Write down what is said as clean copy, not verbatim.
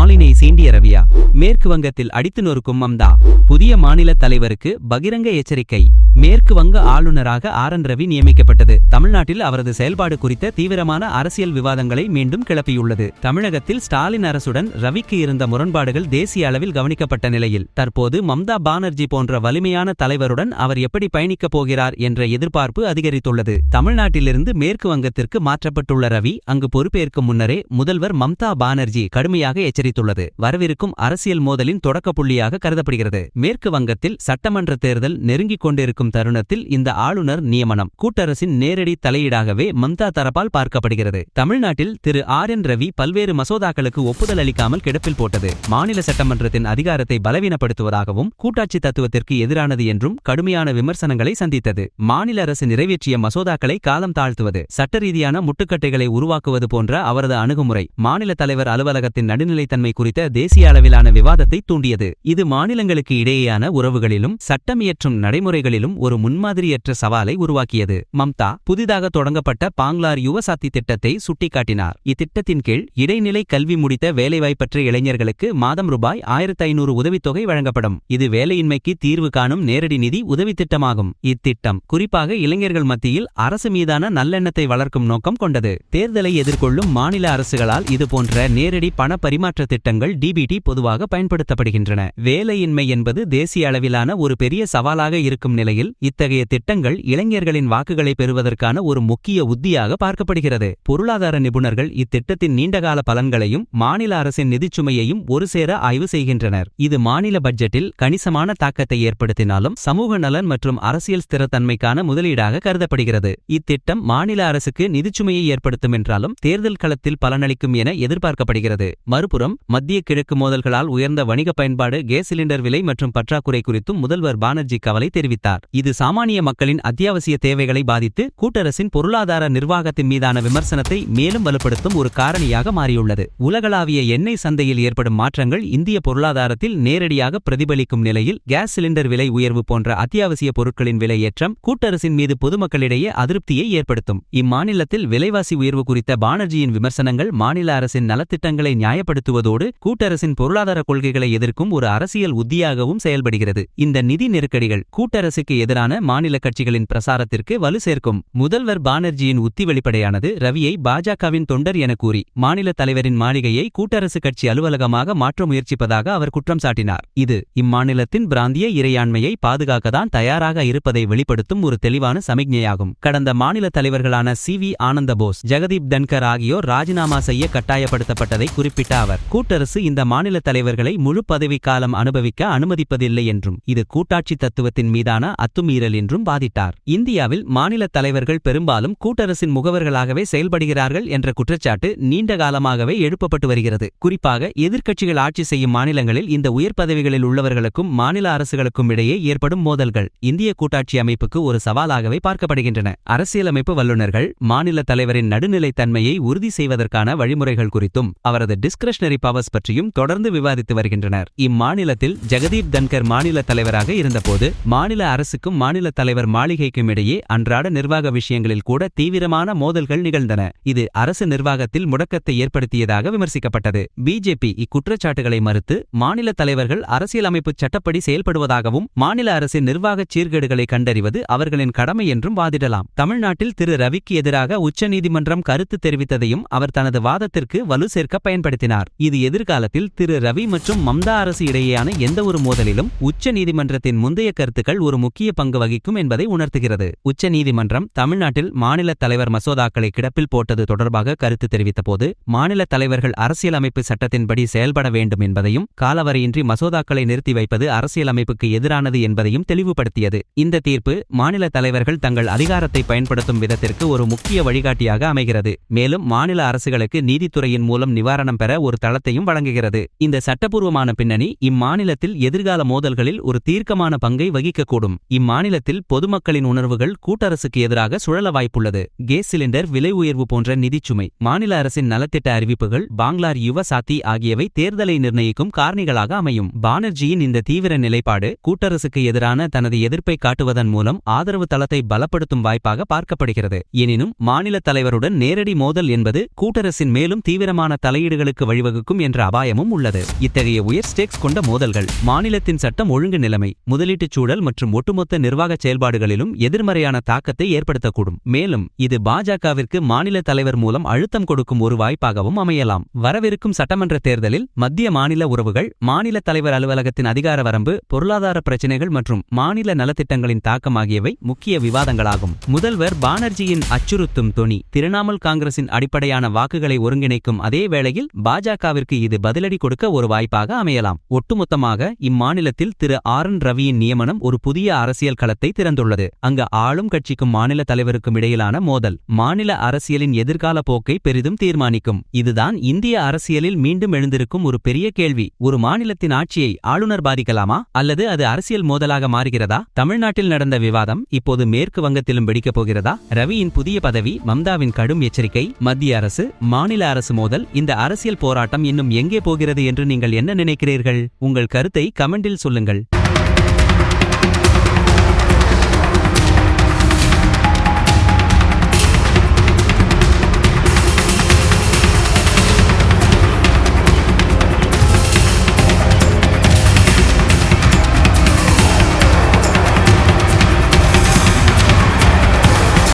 ஸ்டாலினை சீண்டிய ரவியா? மேற்கு வங்கத்தில் அடித்து நொறுக்கும் மம்தா. புதிய மாநில தலைவருக்கு பகிரங்க எச்சரிக்கை. மேற்கு வங்க ஆளுநராக ரவி நியமிக்கப்பட்டது தமிழ்நாட்டில் அவரது செயல்பாடு குறித்த தீவிரமான அரசியல் விவாதங்களை மீண்டும் கிளப்பியுள்ளது. தமிழகத்தில் ஸ்டாலின் அரசுடன் ரவிக்கு இருந்த முரண்பாடுகள் தேசிய அளவில் கவனிக்கப்பட்ட நிலையில் தற்போது மம்தா பானர்ஜி போன்ற வலிமையான தலைவருடன் அவர் எப்படி பயணிக்கப் போகிறார் என்ற எதிர்பார்ப்பு அதிகரித்துள்ளது. தமிழ்நாட்டிலிருந்து மேற்கு வங்கத்திற்கு மாற்றப்பட்டுள்ள ரவி அங்கு பொறுப்பேற்கும் முன்னரே முதல்வர் மம்தா பானர்ஜி கடுமையாக எச்சரித்துள்ளது வரவிருக்கும் அரசியல் மோதலின் தொடக்க புள்ளியாக கருதப்படுகிறது. மேற்கு வங்கத்தில் சட்டமன்ற தேர்தல் நெருங்கிக் கொண்டிருக்கும் தருணத்தில் இந்த ஆளுநர் நியமனம் கூட்டரசின் நேரடி தலையீடாகவே மம்தா தரப்பால் பார்க்கப்படுகிறது. தமிழ்நாட்டில் திரு ரவி பல்வேறு மசோதாக்களுக்கு ஒப்புதல் அளிக்காமல் கிடப்பில் போட்டது மாநில சட்டமன்றத்தின் அதிகாரத்தை பலவீனப்படுத்துவதாகவும் கூட்டாட்சி தத்துவத்திற்கு எதிரானது என்றும் கடுமையான விமர்சனங்களை சந்தித்தது. மாநில அரசு நிறைவேற்றிய மசோதாக்களை காலம் தாழ்த்துவது, சட்டரீதியான முட்டுக்கட்டைகளை உருவாக்குவது போன்ற அவரது அணுகுமுறை மாநில தலைவர் அலுவலகத்தின் நடுநிலைத்தன்மை குறித்த தேசிய அளவிலான விவாதத்தை தூண்டியது. இது மாநிலங்களுக்கு இடையேயான உறவுகளிலும் சட்டமியற்றும் நடைமுறைகளிலும் ஒரு முன்மாதிரியற்ற சவாலை உருவாக்கியது. மம்தா புதிதாக தொடங்கப்பட்ட பாங்லார் யுவசாத்தி திட்டத்தை சுட்டிக்காட்டினார். இத்திட்டத்தின் கீழ் இடைநிலை கல்வி முடித்த வேலைவாய்ப்பற்ற இளைஞர்களுக்கு மாதம் ரூபாய் 1500 உதவித்தொகை வழங்கப்படும். இது வேலையின்மைக்கு தீர்வு காணும் நேரடி நிதி உதவி திட்டமாகும். இத்திட்டம் குறிப்பாக இளைஞர்கள் மத்தியில் அரசு மீதான நல்லெண்ணத்தை வளர்க்கும் நோக்கம் கொண்டது. தேர்தலை எதிர்கொள்ளும் மாநில அரசுகளால் இதுபோன்ற நேரடி பண பரிமாற்ற திட்டங்கள் டிபிடி பொதுவாக பயன்படுத்தப்படுகின்றன. வேலையின்மை என்பது தேசிய அளவிலான ஒரு பெரிய சவாலாக இருக்கும் நிலையில் இத்தகைய திட்டங்கள் இளைஞர்களின் வாக்குகளை பெறுவதற்கான ஒரு முக்கிய உத்தியாக பார்க்கப்படுகிறது. பொருளாதார நிபுணர்கள் இத்திட்டத்தின் நீண்டகால பலன்களையும் மாநில அரசின் நிதிச்சுமையையும் ஒருசேர ஆய்வு செய்கின்றனர். இது மாநில பட்ஜெட்டில் கணிசமான தாக்கத்தை ஏற்படுத்தினாலும் சமூக நலன் மற்றும் அரசியல் ஸ்திரத்தன்மைக்கான முதலீடாக கருதப்படுகிறது. இத்திட்டம் மாநில அரசுக்கு நிதிச்சுமையை ஏற்படுத்தும் என்றாலும் தேர்தல் களத்தில் பலனளிக்கும் என எதிர்பார்க்கப்படுகிறது. மறுபுறம் மத்திய கிழக்கு மோதல்களால் உயர்ந்த வணிக பயன்பாடு, கேஸ் சிலிண்டர் விலை மற்றும் பற்றாக்குறை குறித்தும் முதல்வர் பானர்ஜி கவலை தெரிவித்தார். இது சாமானிய மக்களின் அத்தியாவசிய தேவைகளை பாதித்து கூட்டரசின் பொருளாதார நிர்வாகத்தின் மீதான விமர்சனத்தை மேலும் வலுப்படுத்தும் ஒரு காரணியாக மாறியுள்ளது. உலகளாவிய எண்ணெய் சந்தையில் ஏற்படும் மாற்றங்கள் இந்திய பொருளாதாரத்தில் நேரடியாக பிரதிபலிக்கும் நிலையில் கேஸ் சிலிண்டர் விலை உயர்வு போன்ற அத்தியாவசிய பொருட்களின் விலை ஏற்றம் கூட்டரசின் மீது பொதுமக்களிடையே அதிருப்தியை ஏற்படுத்தும். இம்மாநிலத்தில் விலைவாசி உயர்வு குறித்த பானர்ஜியின் விமர்சனங்கள் மாநில அரசின் நலத்திட்டங்களை நியாயப்படுத்துவதோடு கூட்டரசின் பொருளாதார கொள்கைகளை எதிர்க்கும் ஒரு அரசியல் உத்தியாகவும் செயல்படுகிறது. இந்த நிதி நெருக்கடிகள் கூட்டரசுக்கு எதிரான மாநில கட்சிகளின் பிரசாரத்திற்கு வலு சேர்க்கும். முதல்வர் பானர்ஜியின் உத்தி வெளிப்படையானது. ரவியை பாஜகவின் தொண்டர் என கூறி மாநில தலைவரின் மாளிகையை கூட்டரசு கட்சி அலுவலகமாக மாற்ற முயற்சிப்பதாக அவர் குற்றம் சாட்டினார். இது இம்மாநிலத்தின் பிராந்திய இறையாண்மையை பாதுகாக்கத்தான் தயாராக இருப்பதை வெளிப்படுத்தும் ஒரு தெளிவான சமிக்ஞையாகும். கடந்த மாநில தலைவர்களான CV ஆனந்த போஸ், ஜெகதீப் தன்கர் ஆகியோர் ராஜினாமா செய்ய கட்டாயப்படுத்தப்பட்டதை குறிப்பிட்ட அவர் கூட்டரசு இந்த மாநில தலைவர்களை முழு பதவி காலம் அனுபவிக்க அனுமதிப்பதில்லை என்றும் இது கூட்டாட்சி தத்துவத்தின் மீதான அத்துமீறல் என்றும் வாதிட்டார். இந்தியாவில் மாநில தலைவர்கள் பெரும்பாலும் கூட்டரசின் முகவர்களாகவே செயல்படுகிறார்கள் என்ற குற்றச்சாட்டு நீண்ட காலமாகவே எழுப்பப்பட்டு வருகிறது. குறிப்பாக எதிர்க்கட்சிகள் ஆட்சி செய்யும் மாநிலங்களில் இந்த உயர் பதவிகளில் உள்ளவர்களுக்கும் மாநில அரசுகளுக்கும் இடையே ஏற்படும் மோதல்கள் இந்திய கூட்டாட்சி அமைப்புக்கு ஒரு சவாலாகவே பார்க்கப்படுகின்றன. அரசியலமைப்பு வல்லுநர்கள் மாநில தலைவரின் நடுநிலைத்தன்மையை உறுதி செய்வதற்கான வழிமுறைகள் குறித்தும் அவரது டிஸ்கிரிஷனரி பவர்ஸ் பற்றியும் தொடர்ந்து விவாதித்து வருகின்றனர். இம்மாநிலத்தில் ஜெகதீப் தன்கர் மாநில தலைவராக இருந்தபோது மாநில அரசுக்கும் மாநில தலைவர் மாளிகைக்கும் இடையே அன்றாட நிர்வாக விஷயங்களில் கூட தீவிரமான மோதல்கள் நிகழ்ந்தன. இது அரசு நிர்வாகத்தில் முடக்கத்தை ஏற்படுத்தியதாக விமர்சிக்கப்பட்டது. பிஜேபி இக்குற்றச்சாட்டுகளை மறுத்து மாநில தலைவர்கள் அரசியலமைப்பு சட்டப்படி செயல்படுவதாகவும் மாநில அரசின் நிர்வாகச் சீர்கேடுகளை கண்டறிவது அவர்களின் கடமை என்றும் வாதிடலாம். தமிழ்நாட்டில் திரு ரவிக்கு எதிராக உச்சநீதிமன்றம் கருத்து தெரிவித்ததையும் அவர் தனது வாதத்திற்கு வலு சேர்க்க பயன்படுத்தினார். இது எதிர்காலத்தில் திரு ரவி மற்றும் மம்தா அரசு இடையேயான எந்தவொரு மோதலிலும் உச்சநீதிமன்றத்தின் முந்தைய கருத்துக்கள் ஒரு முக்கிய பங்கு வகிக்கும் என்பதை உணர்த்துகிறது. உச்சநீதிமன்றம் தமிழ்நாட்டில் மாநில தலைவர் மசோதாக்களை கிடப்பில் போட்டது தொடர்பாக கருத்து தெரிவித்தபோது மாநில தலைவர்கள் அரசியலமைப்பு சட்டத்தின்படி செயல்பட வேண்டும் என்பதையும் காலவரையின்றி மசோதாக்களை நிறுத்தி வைப்பது அரசியலமைப்புக்கு எதிரானது என்பதையும் தெளிவுபடுத்தியது. இந்த தீர்ப்பு மாநில தலைவர்கள் தங்கள் அதிகாரத்தை பயன்படுத்தும் விதத்திற்கு ஒரு முக்கிய வழிகாட்டியாக அமைகிறது. மேலும் மாநில அரசுகளுக்கு நீதித்துறையின் மூலம் நிவாரணம் பெற ஒரு தளத்தையும் வழங்குகிறது. இந்த சட்டப்பூர்வமான பின்னணி இம்மாநிலத்தில் எதிர்கால மோதல்களில் ஒரு தீர்க்கமான பங்கை வகிக்கக்கூடும். இம்மாநிலத்தில் பொதுமக்களின் உணர்வுகள் கூட்டரசுக்கு எதிராக சுழல வாய்ப்புள்ளது. கேஸ் சிலிண்டர் விலை உயர்வு போன்ற நிதிச்சுமை, மாநில அரசின் நலத்திட்ட அறிவிப்புகள், பாங்லார் யுவசாத்தி ஆகியவை தேர்தலை நிர்ணயிக்கும் காரணிகளாக அமையும். பானர்ஜியின் இந்த தீவிர நிலைப்பாடு கூட்டரசுக்கு எதிரான தனது எதிர்ப்பை காட்டுவதன் மூலம் ஆதரவு தளத்தை பலப்படுத்தும் வாய்ப்பாக பார்க்கப்படுகிறது. எனினும் மாநில தலைவருடன் நேரடி மோதல் என்பது கூட்டரசின் மேலும் தீவிரமான தலையீடுகளுக்கு வழிவகுக்கும் ஏற்படும் என்ற அபாயமும் உள்ளது. இத்தகைய உயர் ஸ்டேக்ஸ் கொண்ட மோதல்கள் மாநிலத்தின் சட்டம் ஒழுங்கு நிலைமை, முதலீட்டுச் சூழல் மற்றும் ஒட்டுமொத்த நிர்வாகச் செயல்பாடுகளிலும் எதிர்மறையான தாக்கத்தை ஏற்படுத்தக்கூடும். மேலும் இது பாஜகவிற்கு மாநில தலைவர் மூலம் அழுத்தம் கொடுக்கும் ஒரு வாய்ப்பாகவும் அமையலாம். வரவிருக்கும் சட்டமன்ற தேர்தலில் மத்திய மாநில உறவுகள், மாநில தலைவர் அலுவலகத்தின் அதிகார வரம்பு, பொருளாதார பிரச்சினைகள் மற்றும் மாநில நலத்திட்டங்களின் தாக்கம் ஆகியவை முக்கிய விவாதங்களாகும். முதல்வர் பானர்ஜியின் அச்சுறுத்தும் தொனி திரிணாமுல் காங்கிரசின் அடிப்படையான வாக்குகளை ஒருங்கிணைக்கும் அதே வேளையில் பாஜகவிற்கு இது பதிலடி கொடுக்க ஒரு வாய்ப்பாக அமையலாம். ஒட்டுமொத்தமாக இம்மாநிலத்தில் திரு ஆர்.என். ரவியின் நியமனம் ஒரு புதிய அரசியல் களத்தை திறந்துள்ளது. அங்கு ஆளும் கட்சிக்கும் மாநில தலைவருக்கும் இடையிலான மோதல் மாநில அரசியலின் எதிர்கால போக்கை பெரிதும் தீர்மானிக்கும். இதுதான் இந்திய அரசியலில் மீண்டும் எழுந்திருக்கும் ஒரு பெரிய கேள்வி. ஒரு மாநிலத்தின் ஆட்சியை ஆளுநர் பாதிக்கலாமா அல்லது அது அரசியல் மோதலாக மாறுகிறதா? தமிழ்நாட்டில் நடந்த விவாதம் இப்போது மேற்கு வங்கத்திலும் வெடிக்கப் போகிறதா? ரவியின் புதிய பதவி, மம்தாவின் கடும் எச்சரிக்கை, மத்திய அரசு மாநில அரசு மோதல், இந்த அரசியல் போராட்டம் இன்னும் எங்கே போகிறது என்று நீங்கள் என்ன நினைக்கிறீர்கள்? உங்கள் கருத்தை கமெண்டில் சொல்லுங்கள்.